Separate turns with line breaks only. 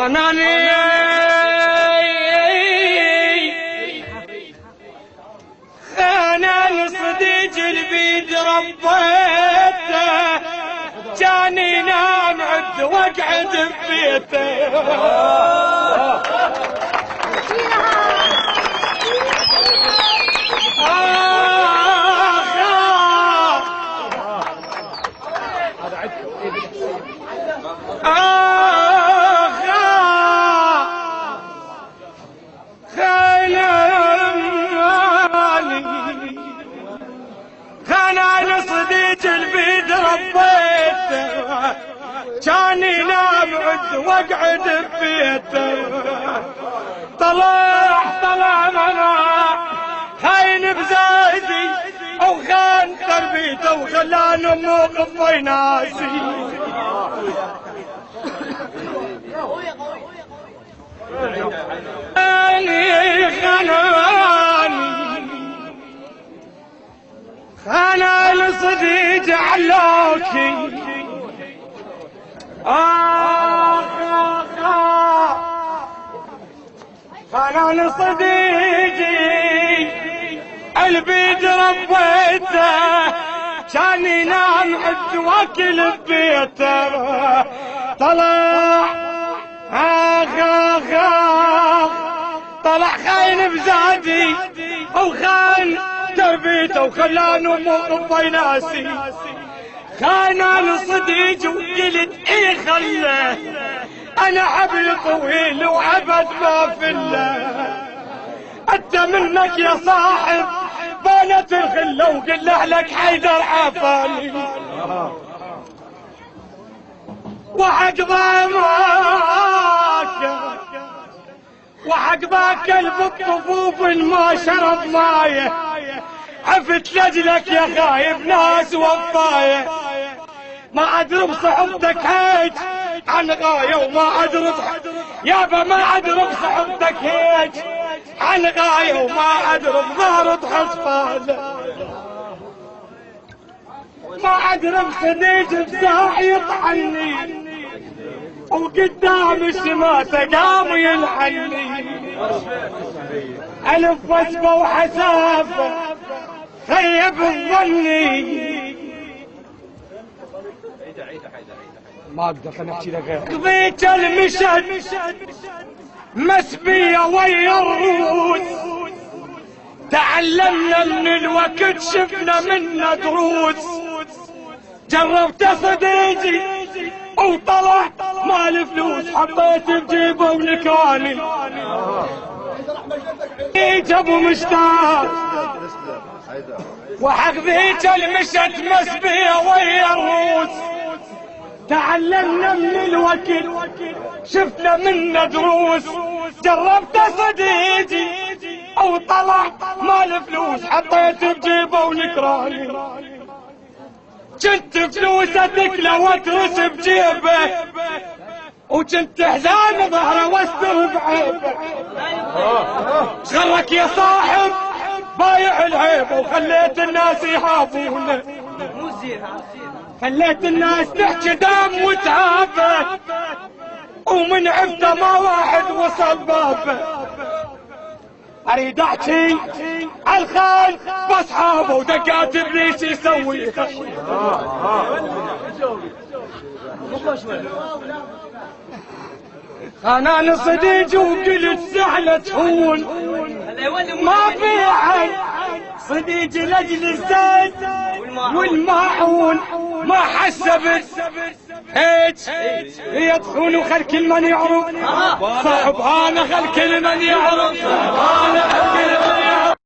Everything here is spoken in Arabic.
خاناني خاناني صديق البيد ربيته كان ينام عد واقعد ببيته خاناني صديق البيد ربيته كان ينام عد واقعد ببيته طلع منا خاين بزايدي او خان تربيته وخلاني موقف ناسي خاناني صديق علوكي خاناني صديقي البيد ربيته كان ينام عد واكل ببيته طلع خاين بزادي او خان تربيته وخلاني موقف ناسي خاناني صديقي وقلت ايه خله انا حبل طويل وعبد ما فله انت منك يا صاحب بانت الخله وقل لك حيدر عافاني وعقباك كلب الطفوف ما شرب مايه عفت لاجلك يا خايب ناس وفايه ما ادري بصحبتك هيج عن غايه وما ادري يابا ما ادري بصحبتك هيج عن غايه وما ادري بظهر حصفاله ما ادري بصديق بساح يطعني وقدام الشماسة قام يلحني ألف وصفة وحسافة خيب الظني ما اقدر خليني احكي لك غير قضيت المشهد مسبية ويا الروس تعلمنا من الوقت شفنا منا دروس جربت صديقي وطلع مال فلوس حطيت بجيبه ونكالي ابو مشتاق وحقذيت المشت مسبية ويا الروس تعلمنا من الوقت شفنا منا دروس جربت صديقي وطلع مال فلوس حطيت بجيبه ونكراني كنت فلوسه تكلى واترس بجيبه وكنت حزان ظهره واستر بعيبه شغلك يا صاحب بايع العيبه وخليت الناس يهابونه خليت الناس تحكي دم وتهابه ومن عفته ما واحد وصل بابه اريد احكي عالخال باصحابه ودقات ابليس يسويها خاناني صديقي وقلت سهلة تهون ما في عين صديقي لاجل الزيت والماعون ما حسبت هيك هي تخون وخل كل من يعرف صاحب انا خل كل من يعرف انا خل كل من